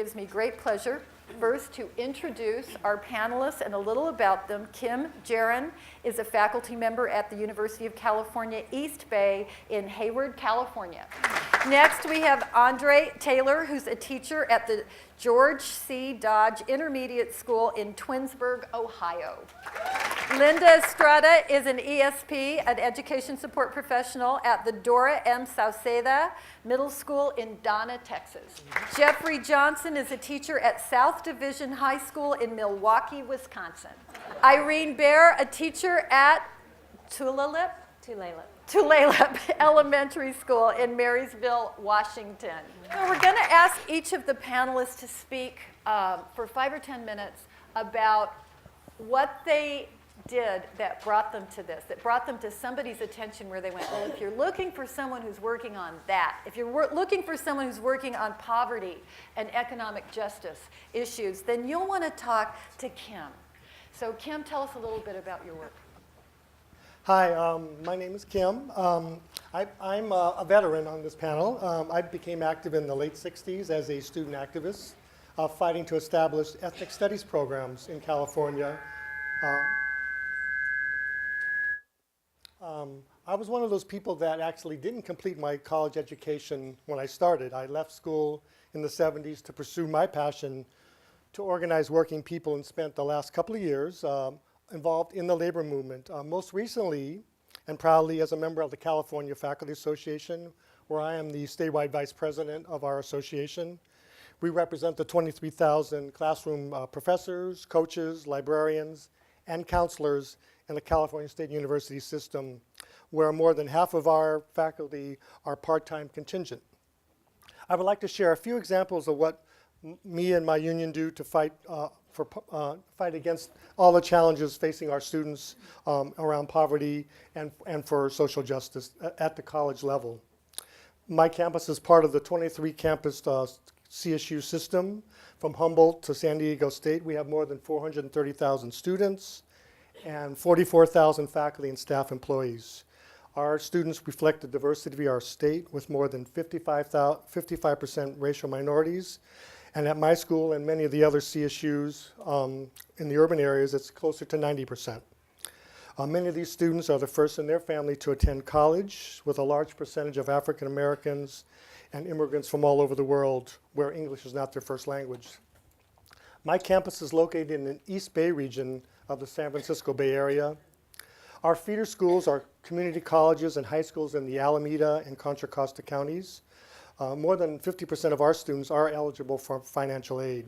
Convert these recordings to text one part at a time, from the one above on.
gives me great pleasure first to introduce our panelists and a little about them. Kim Geron is a faculty member at the University of California, East Bay in Hayward, California. Next, we have Andre Taylor, who's a teacher at the George C. Dodge Intermediate School in Twinsburg, Ohio. Linda Estrada is an ESP, an education support professional at the Dora M. Sauceda Middle School in Donna, Texas. Jeffrey Johnson is a teacher at South Division High School in Milwaukee, Wisconsin. Irene Bear, a teacher at Tulalip Elementary School in Marysville, Washington. So we're going to ask each of the panelists to speak for 5 or 10 minutes about what they did that brought them to this, that brought them to somebody's attention where they went, well, if you're looking for someone who's working on that, if you're looking for someone who's working on poverty and economic justice issues, then you'll want to talk to Kim. So Kim, tell us a little bit about your work. Hi, my name is Kim. I'm a veteran on this panel. I became active in the late 60s as a student activist, fighting to establish ethnic studies programs in California. I was one of those people that actually didn't complete my college education when I started. I left school in the 70s to pursue my passion to organize working people and spent the last couple of years involved in the labor movement. Most recently, and proudly, as a member of the California Faculty Association, where I am the statewide vice president of our association. We represent the 23,000 classroom professors, coaches, librarians, and counselors in the California State University system, where more than half of our faculty are part-time contingent. I would like to share a few examples of what me and my union do to fight against all the challenges facing our students around poverty and for social justice at the college level. My campus is part of the 23 campus CSU system. From Humboldt to San Diego State, we have more than 430,000 students and 44,000 faculty and staff employees. Our students reflect the diversity of our state with more than 55% racial minorities. And at my school and many of the other CSUs in the urban areas, it's closer to 90%. Many of these students are the first in their family to attend college, with a large percentage of African Americans and immigrants from all over the world where English is not their first language. My campus is located in the East Bay region of the San Francisco Bay Area. Our feeder schools are community colleges and high schools in the Alameda and Contra Costa counties. More than 50% of our students are eligible for financial aid.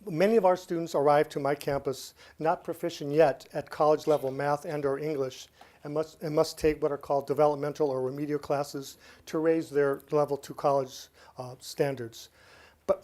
Many of our students arrive to my campus not proficient yet at college level math and or English and must take what are called developmental or remedial classes to raise their level to college standards.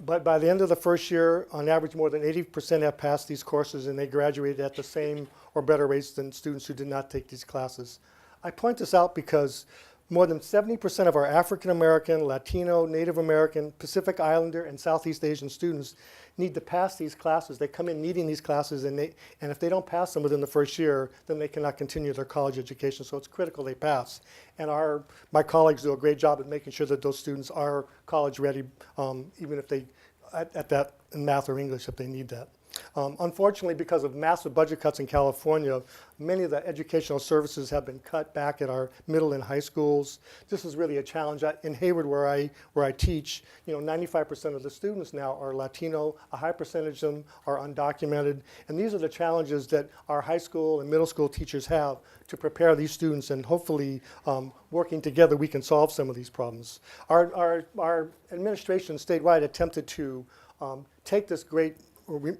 But by the end of the first year, on average, more than 80% have passed these courses and they graduated at the same or better rates than students who did not take these classes. I point this out because more than 70% of our African American, Latino, Native American, Pacific Islander, and Southeast Asian students need to pass these classes. They come in needing these classes, and if they don't pass them within the first year, then they cannot continue their college education. So it's critical they pass. And my colleagues do a great job at making sure that those students are college ready, even if they, at that in math or English, if they need that. Unfortunately, because of massive budget cuts in California, many of the educational services have been cut back at our middle and high schools. This is really a challenge. In Hayward, where I teach, 95% of the students now are Latino. A high percentage of them are undocumented. And these are the challenges that our high school and middle school teachers have to prepare these students. And hopefully, working together, we can solve some of these problems. Our administration statewide attempted to take this great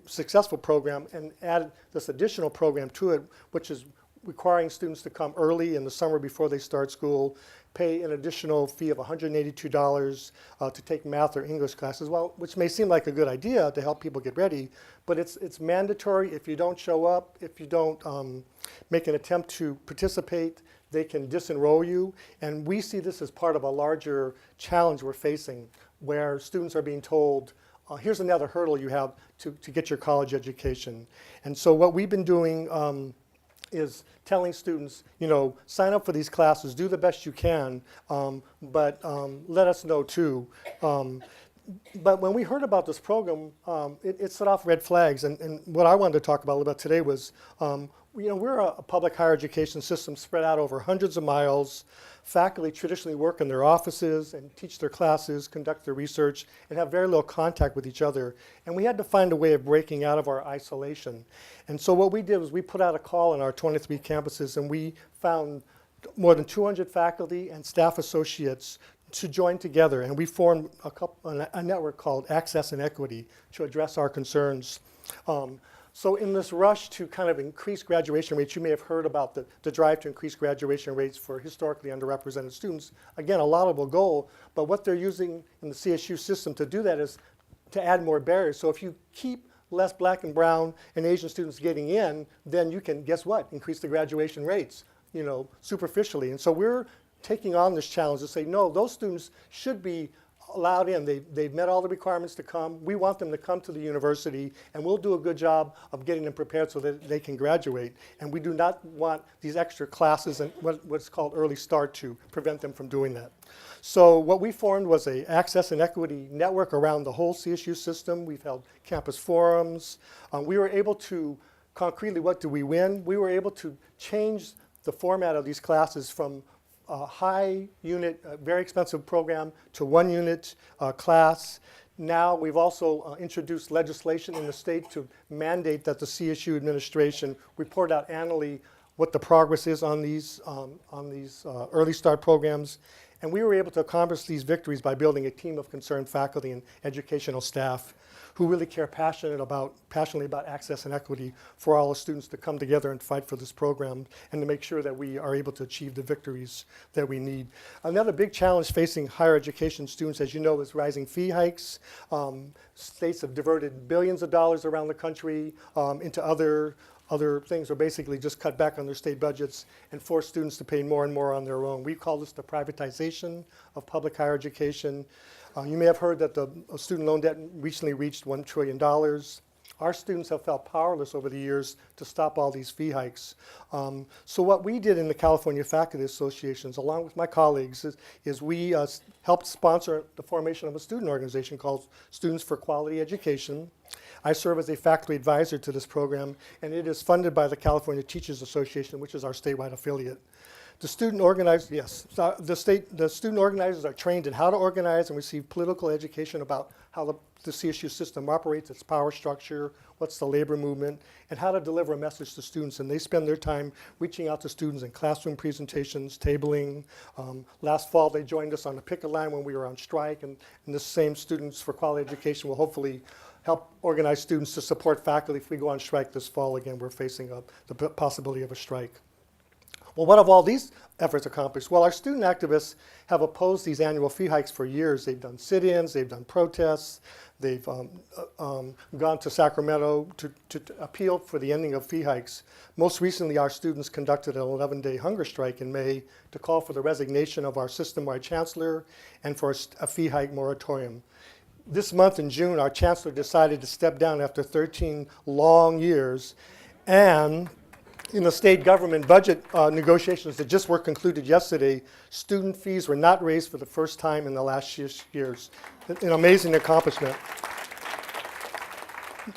successful program and add this additional program to it, which is requiring students to come early in the summer before they start school, pay an additional fee of $182 to take math or English classes, well, which may seem like a good idea to help people get ready, but it's mandatory. If you don't show up, if you don't make an attempt to participate, they can disenroll you. And we see this as part of a larger challenge we're facing, where students are being told, here's another hurdle you have to get your college education. And so what we've been doing is telling students, sign up for these classes, do the best you can, but let us know too. But when we heard about this program, it set off red flags. And what I wanted to talk about a little bit today was, we're a public higher education system spread out over hundreds of miles. Faculty traditionally work in their offices and teach their classes, conduct their research, and have very little contact with each other. And we had to find a way of breaking out of our isolation. And so what we did was we put out a call in our 23 campuses, and we found more than 200 faculty and staff associates to join together, and we formed a network called Access and Equity to address our concerns. So in this rush to kind of increase graduation rates, you may have heard about the drive to increase graduation rates for historically underrepresented students. Again, a laudable goal, but what they're using in the CSU system to do that is to add more barriers. So if you keep less Black and brown and Asian students getting in, then you can, guess what, increase the graduation rates, superficially. And so we're taking on this challenge to say, no, those students should be allowed in. They've met all the requirements to come. We want them to come to the university, and we'll do a good job of getting them prepared so that they can graduate. And we do not want these extra classes and what's called early start to prevent them from doing that. So what we formed was a access and equity network around the whole CSU system. We've held campus forums. We were able to, concretely, what do we win? We were able to change the format of these classes from a high unit, very expensive program to 1 unit class. Now we've also introduced legislation in the state to mandate that the CSU administration report out annually what the progress is on these early start programs. And we were able to accomplish these victories by building a team of concerned faculty and educational staff who really care passionately about access and equity for all the students to come together and fight for this program and to make sure that we are able to achieve the victories that we need. Another big challenge facing higher education students, as you know, is rising fee hikes. States have diverted billions of dollars around the country into other things, or basically just cut back on their state budgets and force students to pay more and more on their own. We call this the privatization of public higher education. You may have heard that the student loan debt recently reached $1 trillion. Our students have felt powerless over the years to stop all these fee hikes. So what we did in the California Faculty Associations, along with my colleagues, is we helped sponsor the formation of a student organization called Students for Quality Education. I serve as a faculty advisor to this program, and it is funded by the California Teachers Association, which is our statewide affiliate. The student organizers, the student organizers are trained in how to organize and receive political education about how the CSU system operates, its power structure, what's the labor movement, and how to deliver a message to students. And they spend their time reaching out to students in classroom presentations, tabling. Last fall, they joined us on the picket line when we were on strike, and the same Students for Quality Education will hopefully help organize students to support faculty if we go on strike this fall. Again, we're facing the possibility of a strike. Well, what have all these efforts accomplished? Well, our student activists have opposed these annual fee hikes for years. They've done sit-ins, they've done protests, they've gone to Sacramento to appeal for the ending of fee hikes. Most recently, our students conducted an 11-day hunger strike in May to call for the resignation of our system-wide chancellor and for a fee hike moratorium. This month in June, our chancellor decided to step down after 13 long years, and in the state government budget negotiations that just were concluded yesterday, student fees were not raised for the first time in the last 6 years. An amazing accomplishment.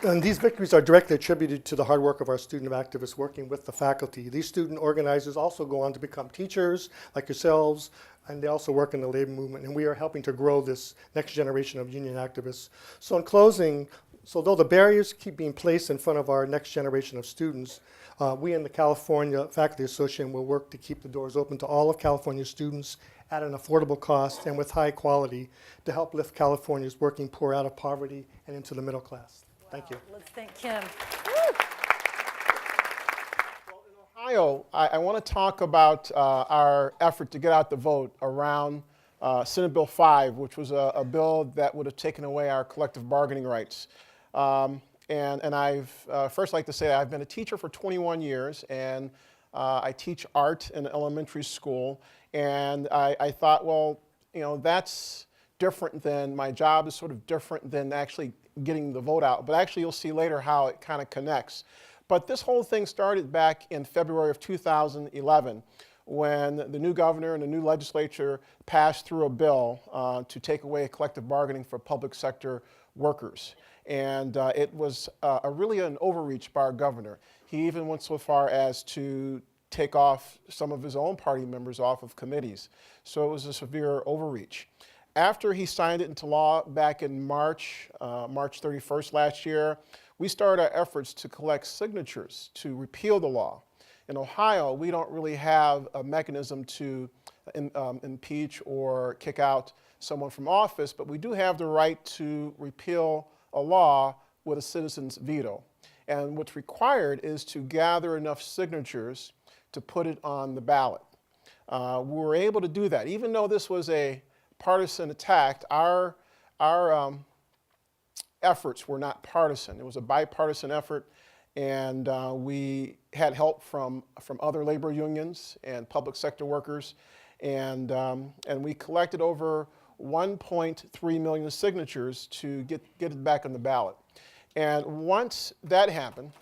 And these victories are directly attributed to the hard work of our student activists working with the faculty. These student organizers also go on to become teachers like yourselves, and they also work in the labor movement, and we are helping to grow this next generation of union activists. So in closing, so though the barriers keep being placed in front of our next generation of students, we in the California Faculty Association will work to keep the doors open to all of California students at an affordable cost and with high quality to help lift California's working poor out of poverty and into the middle class. Wow. Thank you. Let's thank Kim. Well, in Ohio, I want to talk about our effort to get out the vote around Senate Bill 5, which was a bill that would have taken away our collective bargaining rights. And I've first like to say I've been a teacher for 21 years, and I teach art in elementary school. And I thought, well, that's different than my job is sort of different than actually getting the vote out. But actually, you'll see later how it kind of connects. But this whole thing started back in February of 2011 when the new governor and the new legislature passed through a bill to take away collective bargaining for public sector workers. And it was really an overreach by our governor. He even went so far as to take off some of his own party members off of committees. So it was a severe overreach. After he signed it into law back in March 31st last year, we started our efforts to collect signatures to repeal the law. In Ohio, we don't really have a mechanism to impeach or kick out someone from office, but we do have the right to repeal a law with a citizen's veto. And what's required is to gather enough signatures to put it on the ballot. We were able to do that. Even though this was a partisan attack, our efforts were not partisan. It was a bipartisan effort, and we had help from other labor unions and public sector workers, and we collected over 1.3 million signatures to get it back on the ballot. And once that happened,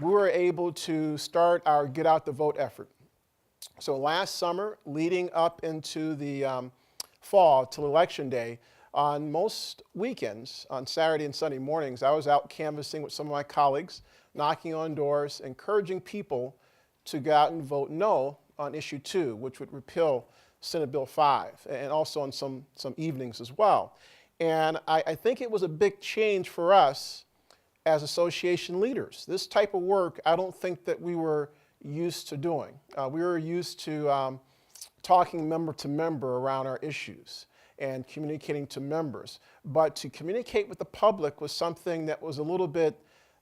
we were able to start our Get Out the Vote effort. So last summer, leading up into the fall till Election Day, on most weekends, on Saturday and Sunday mornings, I was out canvassing with some of my colleagues, knocking on doors, encouraging people to go out and vote no on issue 2, which would repeal Senate Bill 5, and also on some evenings as well. And I think it was a big change for us as association leaders. This type of work, I don't think that we were used to doing. We were used to talking member to member around our issues and communicating to members. But to communicate with the public was something that was a little bit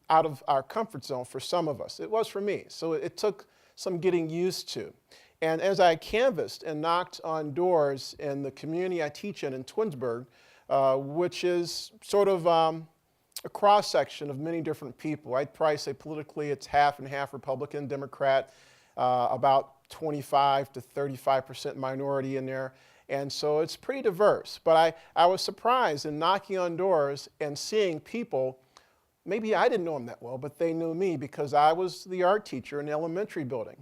out of our comfort zone for some of us. It was for me. So it took some getting used to. And as I canvassed and knocked on doors in the community I teach in Twinsburg, which is sort of a cross-section of many different people. I'd probably say politically it's half and half Republican, Democrat, about 25 to 35% minority in there. And so it's pretty diverse. But I was surprised in knocking on doors and seeing people, maybe I didn't know them that well, but they knew me because I was the art teacher in the elementary building.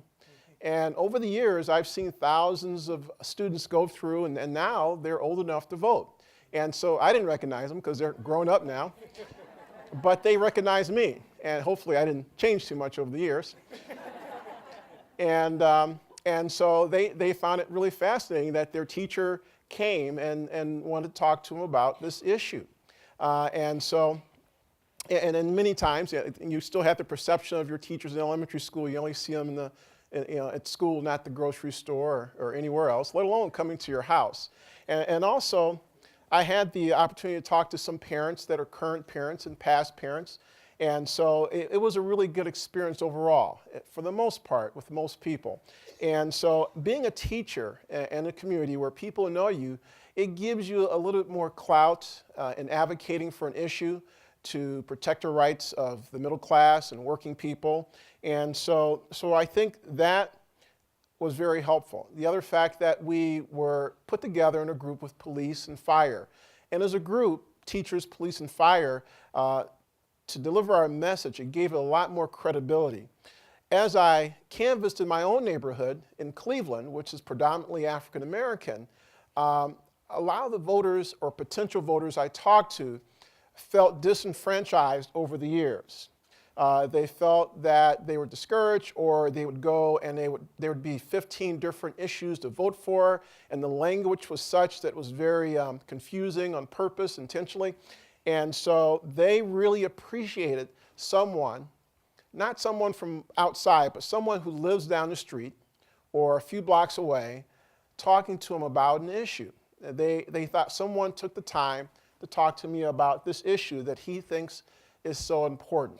And over the years, I've seen thousands of students go through, and now they're old enough to vote. And so I didn't recognize them because they're grown up now. But they recognized me, and hopefully I didn't change too much over the years. And so they found it really fascinating that their teacher came and wanted to talk to them about this issue. And then many times, you still have the perception of your teachers in elementary school. You only see them at school, not the grocery store or anywhere else, let alone coming to your house. And also, I had the opportunity to talk to some parents that are current parents and past parents. And so it was a really good experience overall, for the most part, with most people. And so being a teacher in a community where people know you, it gives you a little bit more clout in advocating for an issue to protect the rights of the middle class and working people. And so I think that was very helpful. The other fact that we were put together in a group with police and fire. And as a group, teachers, police, and fire, to deliver our message, it gave it a lot more credibility. As I canvassed in my own neighborhood in Cleveland, which is predominantly African American, a lot of the voters or potential voters I talked to felt disenfranchised over the years. They felt that they were discouraged, or they would go and there would be 15 different issues to vote for, and the language was such that it was very confusing on purpose, intentionally. And so they really appreciated someone, not someone from outside, but someone who lives down the street or a few blocks away, talking to them about an issue. They thought someone took the time to talk to me about this issue that he thinks is so important.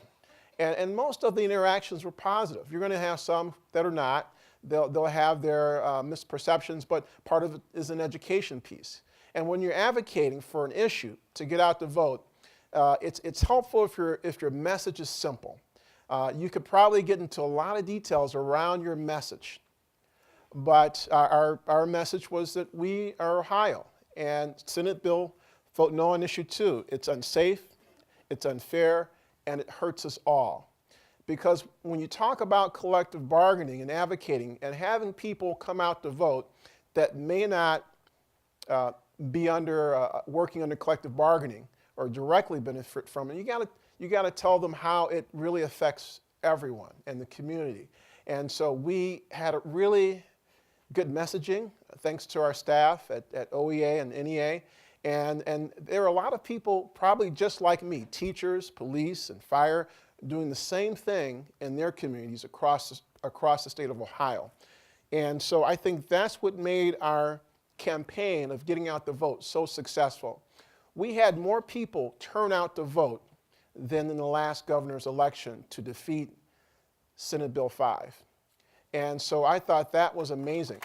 And most of the interactions were positive. You're going to have some that are not. They'll have their misperceptions, but part of it is an education piece. And when you're advocating for an issue to get out the vote, it's helpful if your message is simple. You could probably get into a lot of details around your message. But our message was that we are Ohio, and Senate Bill vote no on issue 2. It's unsafe, it's unfair, and it hurts us all. Because when you talk about collective bargaining and advocating and having people come out to vote that may not be working under collective bargaining or directly benefit from it, you got to tell them how it really affects everyone and the community. And so we had a really good messaging, thanks to our staff at OEA and NEA. And there are a lot of people probably just like me, teachers, police, and fire, doing the same thing in their communities across the state of Ohio. And so I think that's what made our campaign of getting out the vote so successful. We had more people turn out to vote than in the last governor's election to defeat Senate Bill 5. And so I thought that was amazing.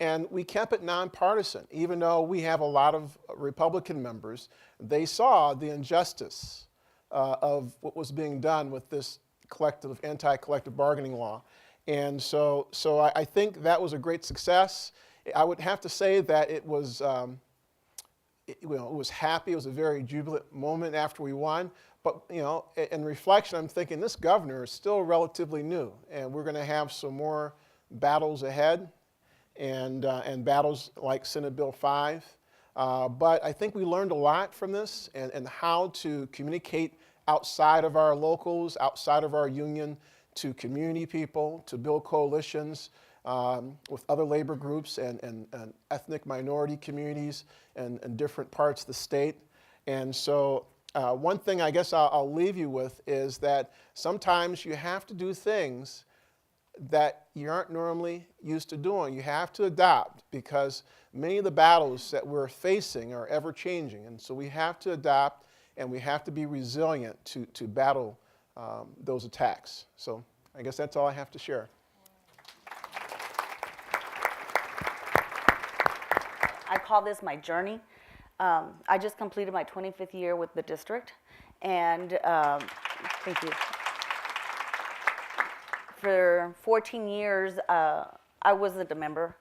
And we kept it nonpartisan, even though we have a lot of Republican members. They saw the injustice of what was being done with this anti-collective bargaining law. And so I think that was a great success. I would have to say that it was, it was happy. It was a very jubilant moment after we won. But in reflection, I'm thinking this governor is still relatively new, and we're going to have some more battles ahead. And battles like Senate Bill 5. But I think we learned a lot from this and how to communicate outside of our locals, outside of our union, to community people, to build coalitions with other labor groups and ethnic minority communities and different parts of the state. And so one thing I guess I'll leave you with is that sometimes you have to do things that you aren't normally used to doing. You have to adapt because many of the battles that we're facing are ever changing. And so we have to adapt and we have to be resilient to battle those attacks. So I guess that's all I have to share. I call this my journey. I just completed my 25th year with the district, and thank you. For 14 years, I wasn't a member,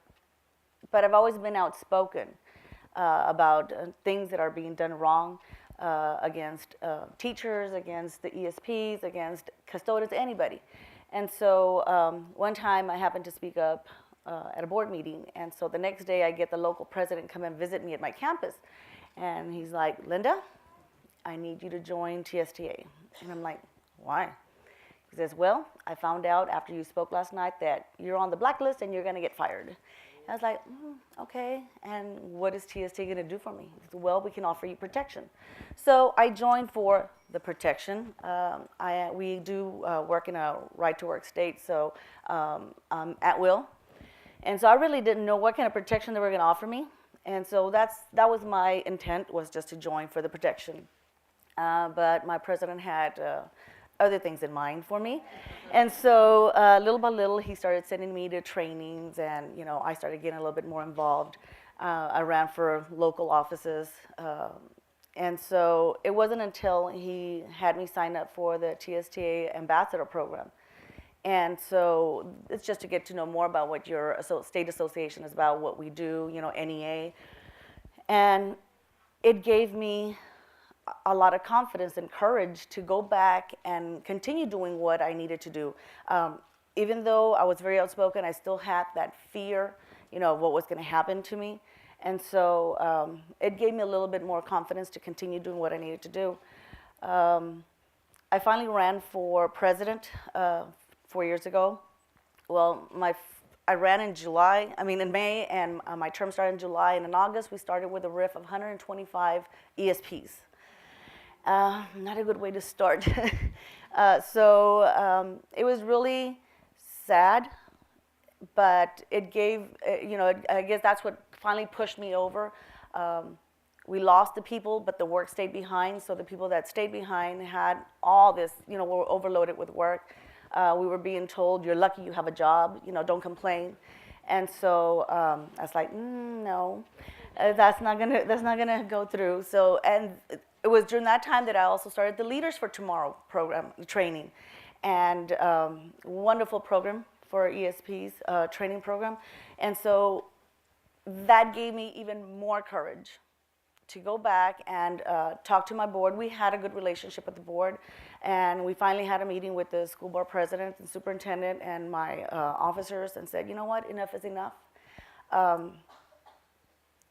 but I've always been outspoken about things that are being done wrong against teachers, against the ESPs, against custodians, anybody. And so one time I happened to speak up at a board meeting, and so the next day I get the local president come and visit me at my campus, and he's like, Linda, I need you to join TSTA. And I'm like, why? He says, well, I found out after you spoke last night that you're on the blacklist and you're going to get fired. And I was like, okay, and what is TSTA going to do for me? He said, well, we can offer you protection. So I joined for the protection. We do work in a right-to-work state, so I'm at will. And so I really didn't know what kind of protection they were going to offer me. And so that was my intent, was just to join for the protection. But my president had other things in mind for me. And so little by little, he started sending me to trainings, and I started getting a little bit more involved. I ran for local offices. And so it wasn't until he had me sign up for the TSTA ambassador program. And so it's just to get to know more about what your state association is about, what we do, NEA. And it gave me a lot of confidence and courage to go back and continue doing what I needed to do. Even though I was very outspoken, I still had that fear, of what was going to happen to me. And so it gave me a little bit more confidence to continue doing what I needed to do. I finally ran for president 4 years ago. Well, I ran in May, and my term started in July. And in August, we started with a RIF of 125 ESPs. Not a good way to start. So it was really sad, but it gave, I guess that's what finally pushed me over. We lost the people, but the work stayed behind. So the people that stayed behind had all this, were overloaded with work. We were being told, you're lucky you have a job, don't complain. And so I was like, no, that's not gonna go through. So, and it was during that time that I also started the Leaders for Tomorrow program, training, and wonderful program for ESPs, training program. And so that gave me even more courage to go back and talk to my board. We had a good relationship with the board, and we finally had a meeting with the school board president and superintendent and my officers and said, you know what, enough is enough.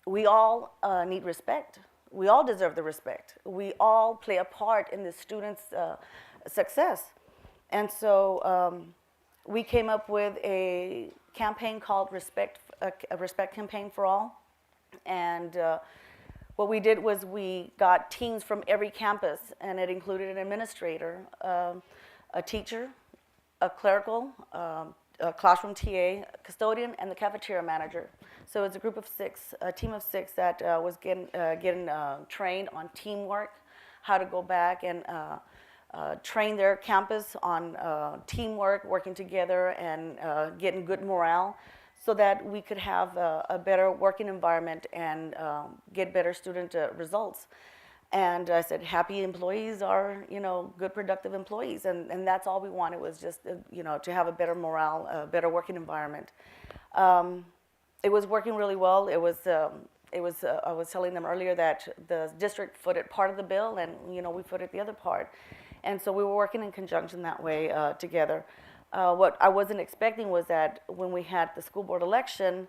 We all need respect. We all deserve the respect. We all play a part in the students' success. And so we came up with a campaign called a Respect Campaign for All. And what we did was we got teams from every campus, and it included an administrator, a teacher, a clerical, a classroom TA, a custodian, and the cafeteria manager. So it's a group of six, a team of six that was getting trained on teamwork, how to go back and train their campus on teamwork, working together, and getting good morale, so that we could have a better working environment and get better student results. And I said, happy employees are, good, productive employees, and that's all we wanted, was just, to have a better morale, a better working environment. It was working really well. I was telling them earlier that the district footed part of the bill, and we footed the other part, and so we were working in conjunction that way together. What I wasn't expecting was that when we had the school board election,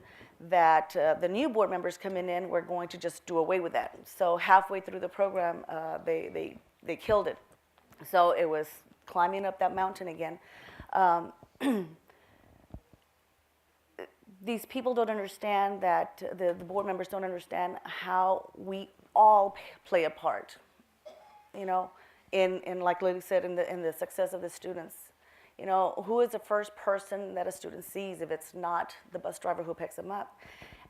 that the new board members coming in were going to just do away with that. So halfway through the program, they killed it. So it was climbing up that mountain again. These people don't understand that, the board members don't understand how we all play a part, in like Lily said, in the success of the students. Who is the first person that a student sees if it's not the bus driver who picks them up?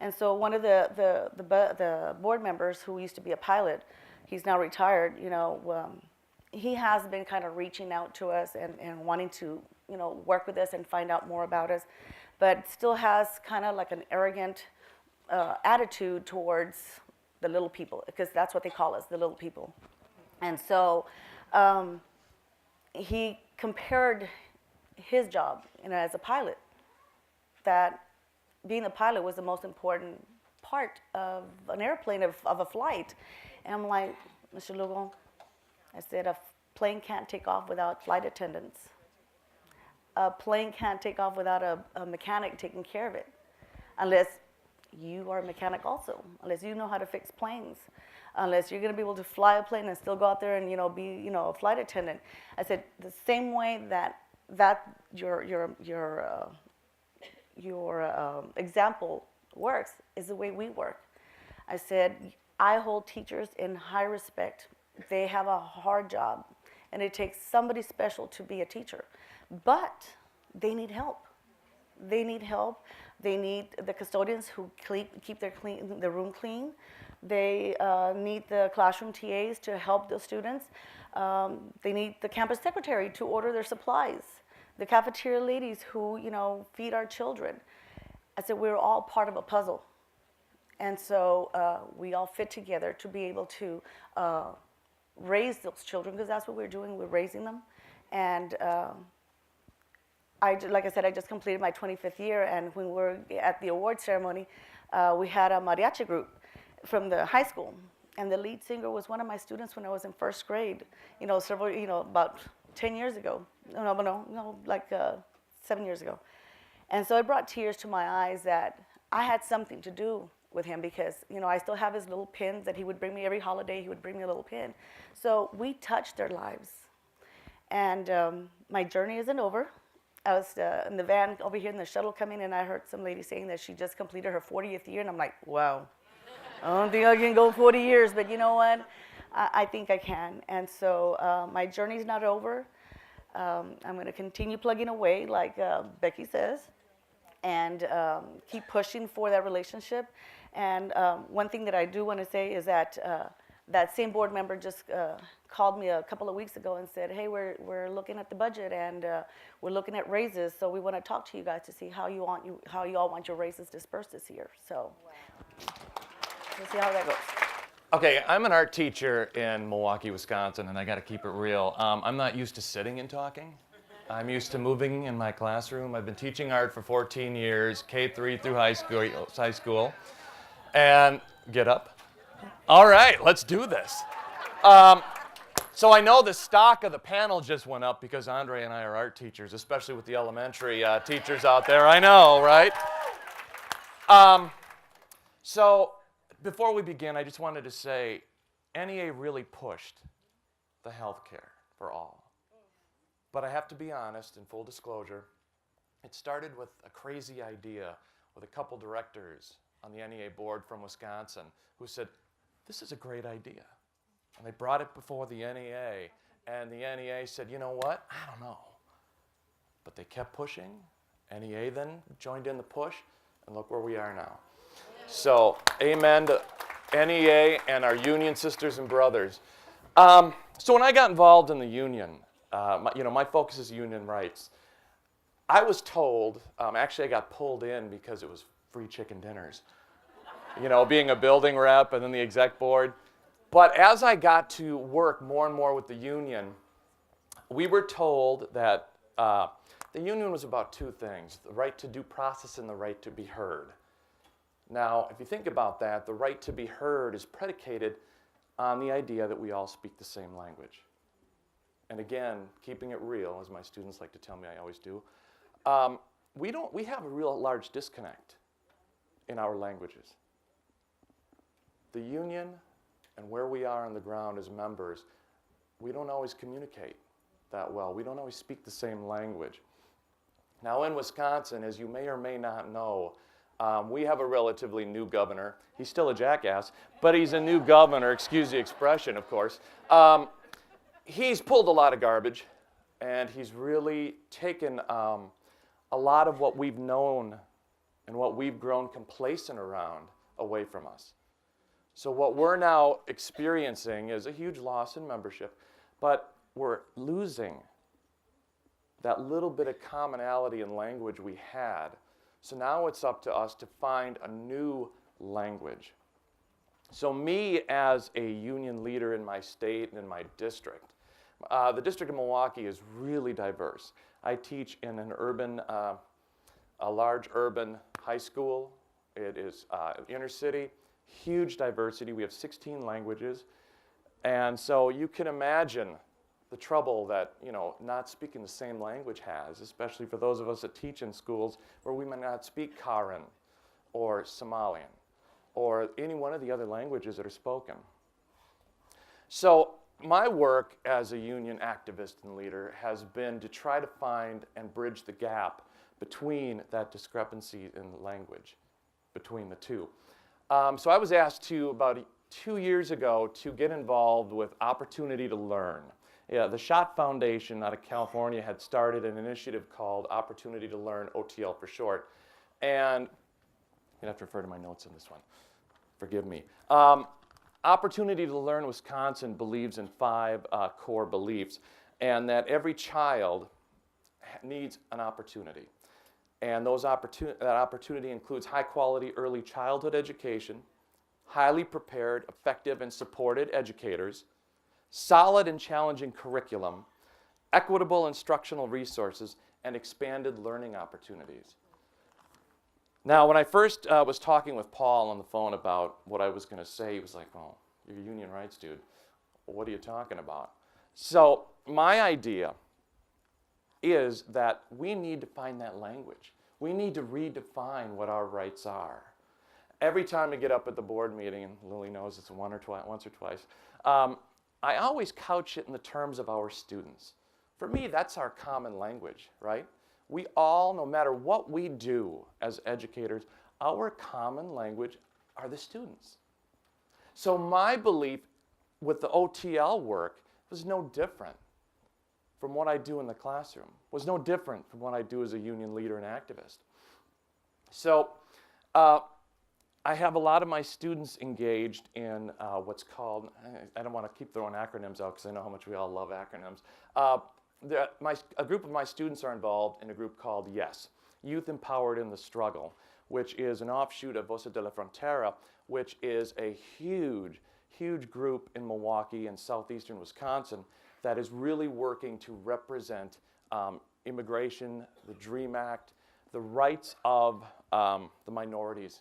And so one of the board members who used to be a pilot, he's now retired, he has been kind of reaching out to us and wanting to, work with us and find out more about us, but still has kind of like an arrogant attitude towards the little people, because that's what they call us, the little people. And so he compared his job, as a pilot, that being a pilot was the most important part of an airplane, of a flight. And I'm like, Mr. Lugo, I said, a plane can't take off without flight attendants. A plane can't take off without a mechanic taking care of it, unless you are a mechanic also, unless you know how to fix planes, unless you're going to be able to fly a plane and still go out there and be a flight attendant. I said, the same way that your example works is the way we work. I said, I hold teachers in high respect. They have a hard job, and it takes somebody special to be a teacher, but they need help. They need help. They need the custodians who keep the room clean. They need the classroom TAs to help the students. They need the campus secretary to order their supplies. The cafeteria ladies who, feed our children. I said, we're all part of a puzzle. And so we all fit together to be able to raise those children, because that's what we're doing, we're raising them. And like I said, I just completed my 25th year, and when we were at the award ceremony, we had a mariachi group from the high school, and the lead singer was one of my students when I was in first grade, about 10 years ago. Like 7 years ago. And so it brought tears to my eyes that I had something to do with him, because, I still have his little pins that he would bring me every holiday. He would bring me a little pin. So we touched their lives. And my journey isn't over. I was in the van over here in the shuttle coming, and I heard some lady saying that she just completed her 40th year, and I'm like, wow, I don't think I can go 40 years, but you know what? I think I can. And so my journey's not over. I'm going to continue plugging away, like Becky says, and keep pushing for that relationship. And one thing that I do want to say is that that same board member just called me a couple of weeks ago and said, hey, we're looking at the budget, and we're looking at raises, so we want to talk to you guys to see how you all want your raises dispersed this year. So we'll see how that goes. Okay, I'm an art teacher in Milwaukee, Wisconsin, and I got to keep it real. I'm not used to sitting and talking. I'm used to moving in my classroom. I've been teaching art for 14 years, K-3 through high school, and get up. All right, let's do this. So I know the stock of the panel just went up because Andre and I are art teachers, especially with the elementary teachers out there. I know, right? So before we begin, I just wanted to say NEA really pushed the health care for all. But I have to be honest, in full disclosure, it started with a crazy idea with a couple directors on the NEA board from Wisconsin who said, this is a great idea. And they brought it before the NEA, and the NEA said, you know what? I don't know. But they kept pushing. NEA then joined in the push, and look where we are now. So, amen to NEA and our union sisters and brothers. So when I got involved in the union, my focus is union rights. I was told, actually I got pulled in because it was free chicken dinners. Being a building rep and then the exec board. But as I got to work more and more with the union, we were told that the union was about two things, the right to due process and the right to be heard. Now, if you think about that, the right to be heard is predicated on the idea that we all speak the same language. And again, keeping it real, as my students like to tell me I always do, we have a real large disconnect in our languages. The union and where we are on the ground as members, we don't always communicate that well. We don't always speak the same language. Now in Wisconsin, as you may or may not know, we have a relatively new governor. He's still a jackass, but he's a new governor, excuse the expression, of course. He's pulled a lot of garbage, and he's really taken a lot of what we've known and what we've grown complacent around away from us. So what we're now experiencing is a huge loss in membership, but we're losing that little bit of commonality in language we had. So now it's up to us to find a new language. So me as a union leader in my state and in my district, the District of Milwaukee is really diverse. I teach in an urban, a large urban high school. It is inner city, huge diversity. We have 16 languages. And so you can imagine the trouble that, not speaking the same language has, especially for those of us that teach in schools where we might not speak Karen or Somalian or any one of the other languages that are spoken. So my work as a union activist and leader has been to try to find and bridge the gap between that discrepancy in language, between the two. So I was asked to, about 2 years ago, to get involved with Opportunity to Learn. Yeah, the Schott Foundation out of California had started an initiative called Opportunity to Learn, OTL for short. And you'd have to refer to my notes on this one. Forgive me. Opportunity to Learn Wisconsin believes in 5 core beliefs, and that every child needs an opportunity. And that opportunity includes high-quality early childhood education, highly prepared, effective, and supported educators, solid and challenging curriculum, equitable instructional resources, and expanded learning opportunities. Now, when I first was talking with Paul on the phone about what I was going to say, he was like, well, you're union rights, dude. What are you talking about? So my idea is that we need to find that language. We need to redefine what our rights are. Every time I get up at the board meeting, and Lily knows it's once or twice, I always couch it in the terms of our students. For me, that's our common language, right? We all, no matter what we do as educators, our common language are the students. So my belief with the OTL work was no different from what I do in the classroom, was no different from what I do as a union leader and activist. So I have a lot of my students engaged in what's called, I don't want to keep throwing acronyms out because I know how much we all love acronyms. A group of my students are involved in a group called YES, Youth Empowered in the Struggle, which is an offshoot of Voce de la Frontera, which is a huge, huge group in Milwaukee and southeastern Wisconsin that is really working to represent immigration, the DREAM Act, the rights of the minorities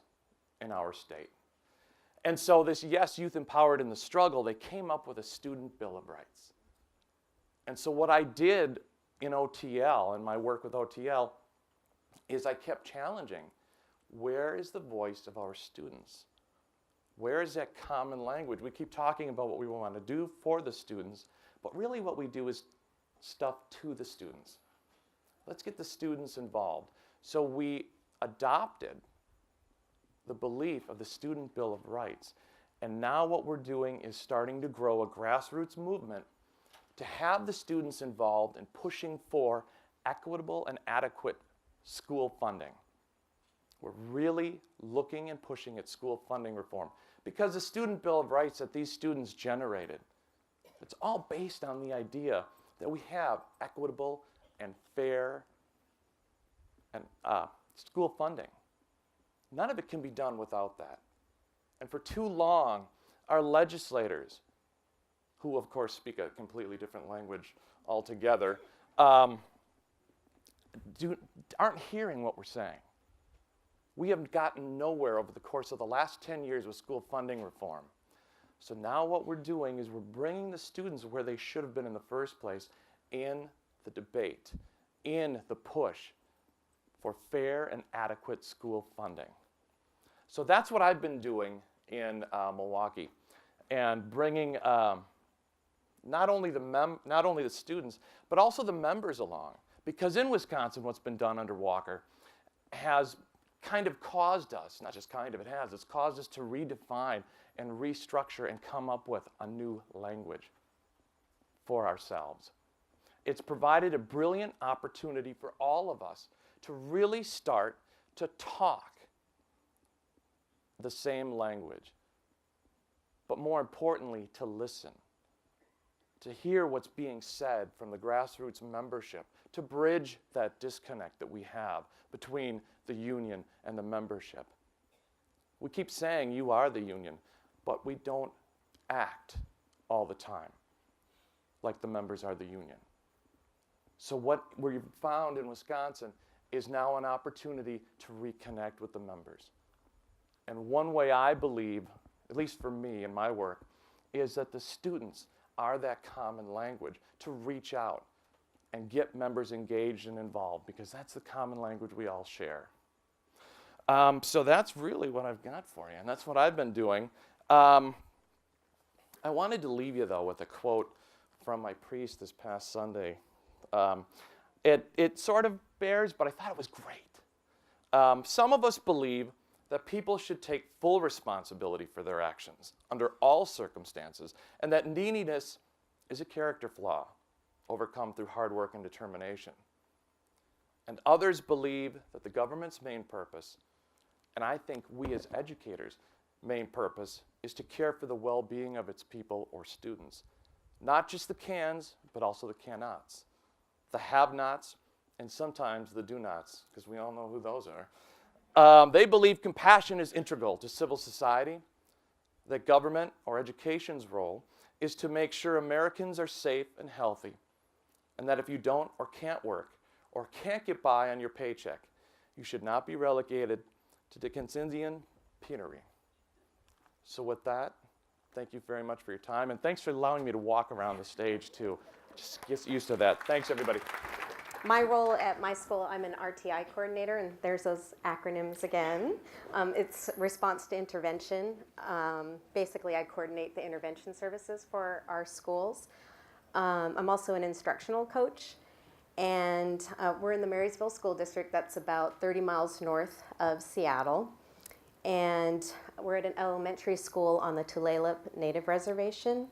in our state. And so this Yes, Youth Empowered in the Struggle, they came up with a Student Bill of Rights. And so what I did in OTL, in my work with OTL, is I kept challenging, where is the voice of our students? Where is that common language? We keep talking about what we want to do for the students, but really what we do is stuff to the students. Let's get the students involved. So we adopted the belief of the Student Bill of Rights. And now what we're doing is starting to grow a grassroots movement to have the students involved in pushing for equitable and adequate school funding. We're really looking and pushing at school funding reform because the Student Bill of Rights that these students generated, it's all based on the idea that we have equitable and fair and school funding. None of it can be done without that. And for too long, our legislators, who of course speak a completely different language altogether, aren't hearing what we're saying. We have gotten nowhere over the course of the last 10 years with school funding reform. So now what we're doing is we're bringing the students where they should have been in the first place in the debate, in the push for fair and adequate school funding. So that's what I've been doing in Milwaukee, and bringing not only the students, but also the members along. Because in Wisconsin, what's been done under Walker has kind of caused us, not just kind of, it has, it's caused us to redefine and restructure and come up with a new language for ourselves. It's provided a brilliant opportunity for all of us to really start to talk the same language, but more importantly, to listen, to hear what's being said from the grassroots membership, to bridge that disconnect that we have between the union and the membership. We keep saying you are the union, but we don't act all the time like the members are the union. So what we've found in Wisconsin is now an opportunity to reconnect with the members. And one way I believe, at least for me in my work, is that the students are that common language to reach out and get members engaged and involved, because that's the common language we all share. So that's really what I've got for you, and that's what I've been doing. I wanted to leave you, though, with a quote from my priest this past Sunday. It sort of bears, but I thought it was great. Some of us believe that people should take full responsibility for their actions under all circumstances, and that neediness is a character flaw overcome through hard work and determination. And others believe that the government's main purpose, and I think we as educators' main purpose, is to care for the well-being of its people or students. Not just the cans, but also the cannots, the have-nots, and sometimes the do-nots, because we all know who those are. They believe compassion is integral to civil society, that government or education's role is to make sure Americans are safe and healthy, and that if you don't or can't work or can't get by on your paycheck, you should not be relegated to Dickensian penury. So with that, thank you very much for your time, and thanks for allowing me to walk around the stage too. Just get used to that. Thanks, everybody. My role at my school, I'm an RTI coordinator, and there's those acronyms again. It's response to intervention. Basically, I coordinate the intervention services for our schools. I'm also an instructional coach, and we're in the Marysville School District. That's about 30 miles north of Seattle. And we're at an elementary school on the Tulalip Native Reservation.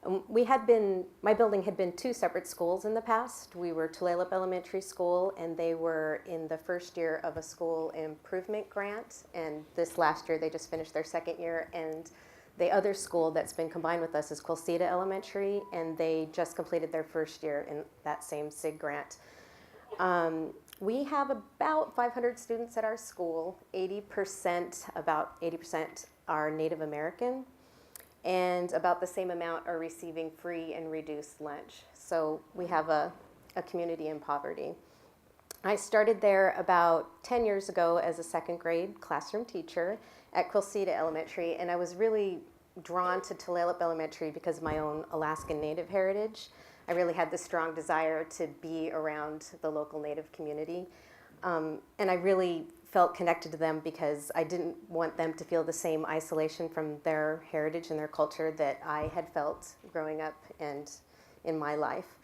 My building had been two separate schools in the past. We were Tulalip Elementary School, and they were in the first year of a school improvement grant. And this last year, they just finished their second year. And the other school that's been combined with us is Colsita Elementary, and they just completed their first year in that same SIG grant. We have about 500 students at our school. About 80% are Native American, and about the same amount are receiving free and reduced lunch. So we have a community in poverty. I started there about 10 years ago as a second grade classroom teacher at Quilceda Elementary, and I was really drawn to Tulalip Elementary because of my own Alaskan Native heritage. I really had this strong desire to be around the local Native community, and I really felt connected to them because I didn't want them to feel the same isolation from their heritage and their culture that I had felt growing up and in my life.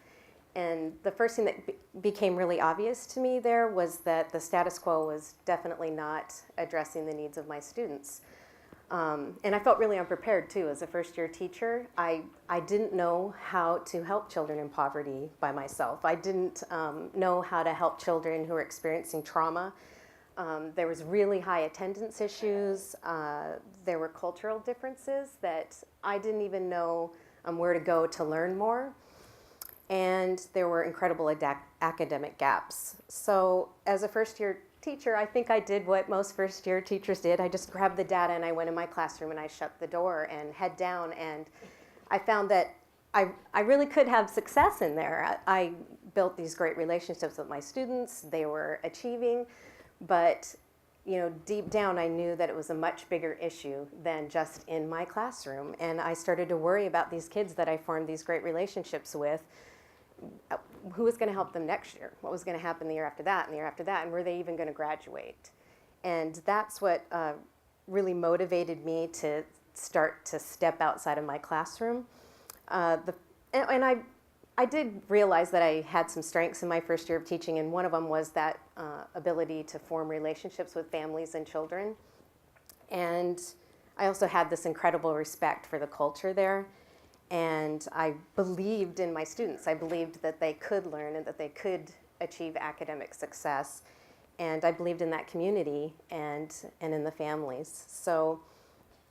And the first thing that became really obvious to me there was that the status quo was definitely not addressing the needs of my students. And I felt really unprepared too. As a first-year teacher, I didn't know how to help children in poverty by myself. I didn't know how to help children who were experiencing trauma. There was really high attendance issues. There were cultural differences that I didn't even know where to go to learn more. And there were incredible academic gaps. So as a first-year teacher, I think I did what most first-year teachers did. I just grabbed the data and I went in my classroom and I shut the door and head down. And I found that I really could have success in there. I built these great relationships with my students. They were achieving. But deep down, I knew that it was a much bigger issue than just in my classroom. And I started to worry about these kids that I formed these great relationships with. Who was going to help them next year? What was going to happen the year after that and the year after that? And were they even going to graduate? And that's what really motivated me to start to step outside of my classroom. And I did realize that I had some strengths in my first year of teaching, and one of them was that ability to form relationships with families and children. And I also had this incredible respect for the culture there. And I believed in my students. I believed that they could learn and that they could achieve academic success. And I believed in that community and in the families. So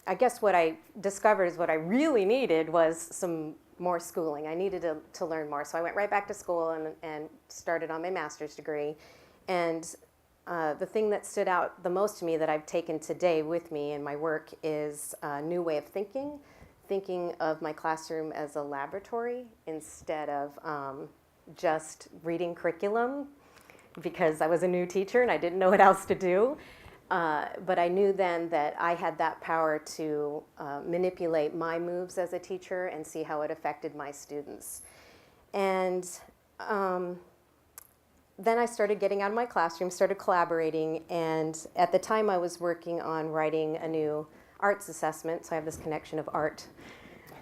I guess what I discovered is what I really needed was some more schooling. I needed to learn more. So I went right back to school and started on my master's degree. And the thing that stood out the most to me that I've taken today with me in my work is a new way of thinking of my classroom as a laboratory instead of just reading curriculum, because I was a new teacher and I didn't know what else to do. But I knew then that I had that power to manipulate my moves as a teacher and see how it affected my students. And then I started getting out of my classroom, started collaborating, and at the time I was working on writing a new arts assessment, so I have this connection of art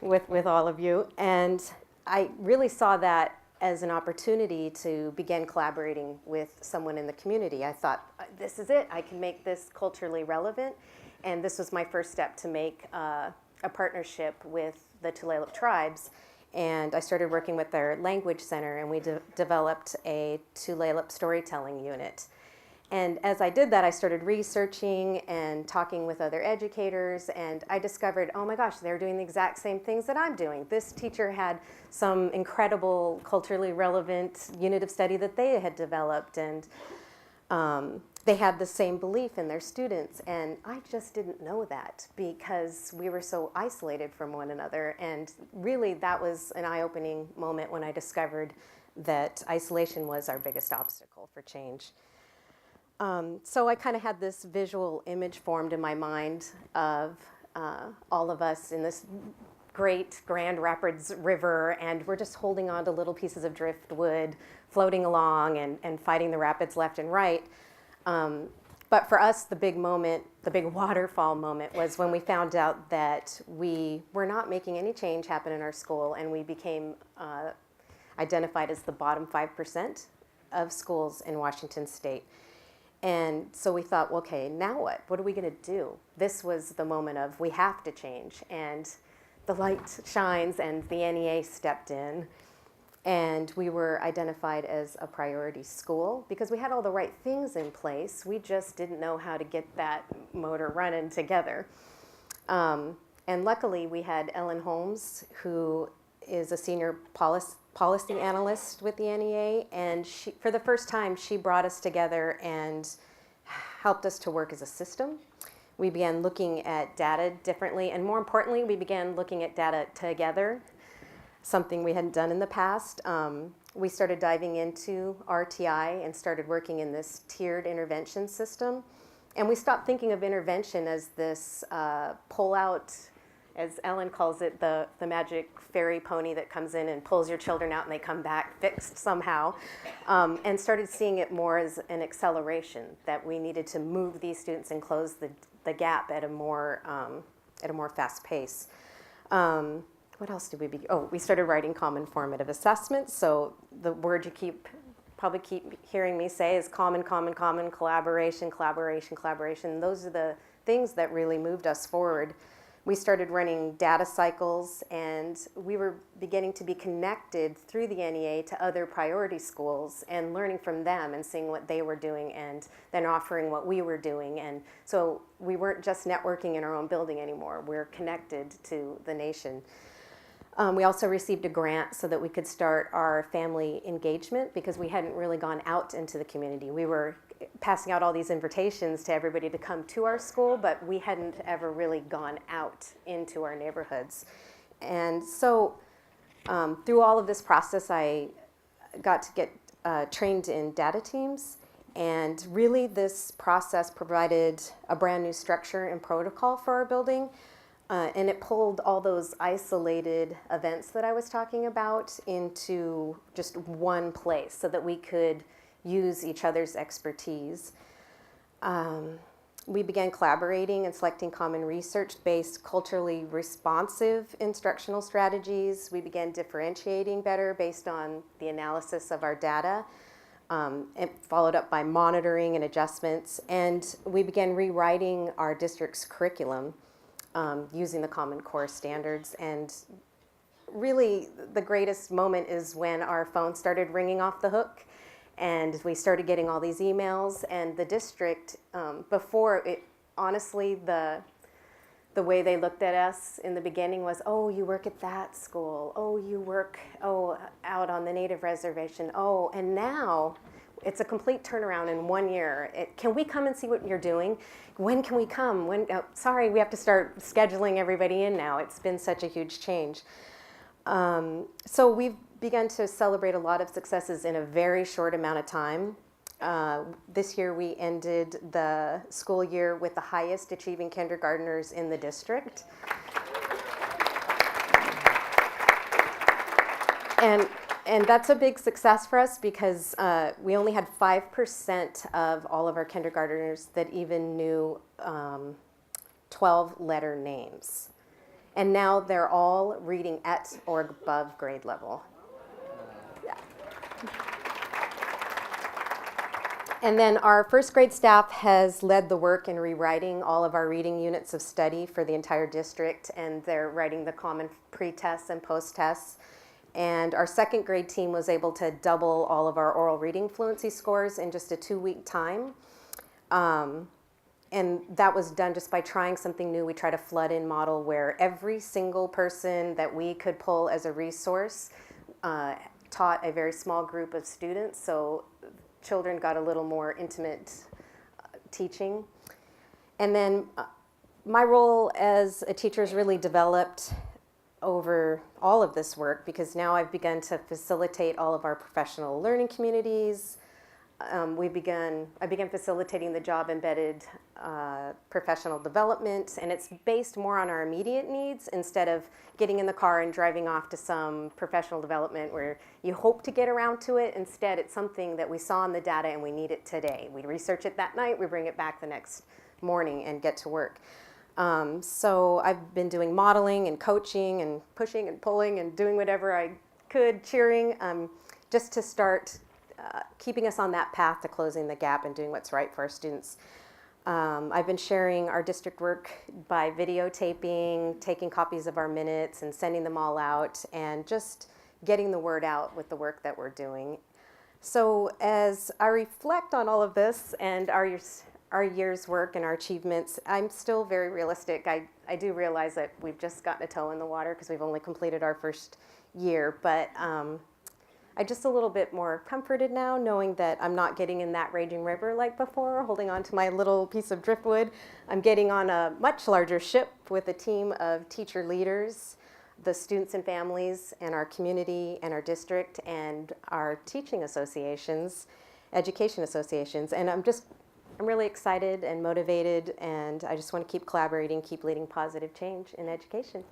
with all of you. And I really saw that as an opportunity to begin collaborating with someone in the community. I thought, this is it, I can make this culturally relevant. And this was my first step to make a partnership with the Tulalip tribes. And I started working with their language center, and we developed a Tulalip storytelling unit. And as I did that, I started researching and talking with other educators, and I discovered, oh my gosh, they're doing the exact same things that I'm doing. This teacher had some incredible culturally relevant unit of study that they had developed, and they had the same belief in their students. And I just didn't know that because we were so isolated from one another. And really, that was an eye-opening moment when I discovered that isolation was our biggest obstacle for change. So I kind of had this visual image formed in my mind of all of us in this great Grand Rapids River, and we're just holding on to little pieces of driftwood, floating along and fighting the rapids left and right. But for us, the big moment, the big waterfall moment, was when we found out that we were not making any change happen in our school, and we became identified as the bottom 5% of schools in Washington State. And so we thought, well, okay, now what? What are we going to do? This was the moment of we have to change. And the light shines, and the NEA stepped in. And we were identified as a priority school because we had all the right things in place. We just didn't know how to get that motor running together. And luckily, we had Ellen Holmes, who is a senior policy analyst with the NEA, and she, for the first time, she brought us together and helped us to work as a system. We began looking at data differently, and more importantly, we began looking at data together. something we hadn't done in the past. We started diving into RTI and started working in this tiered intervention system. And we stopped thinking of intervention as this pull-out, as Ellen calls it, the magic fairy pony that comes in and pulls your children out and they come back fixed somehow, and started seeing it more as an acceleration, that we needed to move these students and close the gap at a more fast pace. What else did we be? Oh, we started writing common formative assessments. So the word you probably keep hearing me say is common, collaboration. Those are the things that really moved us forward. We started running data cycles, and we were beginning to be connected through the NEA to other priority schools and learning from them and seeing what they were doing and then offering what we were doing. And so we weren't just networking in our own building anymore. We're connected to the nation. We also received a grant so that we could start our family engagement, because we hadn't really gone out into the community. We were passing out all these invitations to everybody to come to our school, but we hadn't ever really gone out into our neighborhoods. And so through all of this process, I got to get trained in data teams. And really this process provided a brand new structure and protocol for our building. And it pulled all those isolated events that I was talking about into just one place so that we could use each other's expertise. We began collaborating and selecting common research-based, culturally responsive instructional strategies. We began differentiating better based on the analysis of our data, and followed up by monitoring and adjustments. And we began rewriting our district's curriculum using the Common Core standards. And really, the greatest moment is when our phone started ringing off the hook and we started getting all these emails. And the district, before it, honestly, the way they looked at us in the beginning was, oh, you work at that school. Oh, you work, out on the Native reservation. Oh, and now it's a complete turnaround in 1 year. Can we come and see what you're doing? When can we come? Sorry, we have to start scheduling everybody in now. It's been such a huge change. So we've begun to celebrate a lot of successes in a very short amount of time. This year we ended the school year with the highest achieving kindergartners in the district. And that's a big success for us, because we only had 5% of all of our kindergartners that even knew 12-letter names. And now they're all reading at or above grade level. Yeah. And then our first grade staff has led the work in rewriting all of our reading units of study for the entire district, and they're writing the common pre-tests and post-tests. And our second grade team was able to double all of our oral reading fluency scores in just a 2-week time. And that was done just by trying something new. We tried a flood-in model where every single person that we could pull as a resource taught a very small group of students. So children got a little more intimate teaching. And then my role as a teacher has really developed over all of this work, because now I've begun to facilitate all of our professional learning communities. I began facilitating the job-embedded professional development, and it's based more on our immediate needs instead of getting in the car and driving off to some professional development where you hope to get around to it. Instead, it's something that we saw in the data and we need it today. We research it that night, we bring it back the next morning and get to work. So I've been doing modeling and coaching and pushing and pulling and doing whatever I could, cheering, just to start keeping us on that path to closing the gap and doing what's right for our students. I've been sharing our district work by videotaping, taking copies of our minutes and sending them all out, and just getting the word out with the work that we're doing. So as I reflect on all of this and our year's work and our achievements, I'm still very realistic. I do realize that we've just gotten a toe in the water because we've only completed our first year, but I'm just a little bit more comforted now, knowing that I'm not getting in that raging river like before, holding on to my little piece of driftwood. I'm getting on a much larger ship with a team of teacher leaders the students and families and our community and our district and our teaching associations, education associations. And I'm really excited and motivated, and I just want to keep collaborating, keep leading positive change in education.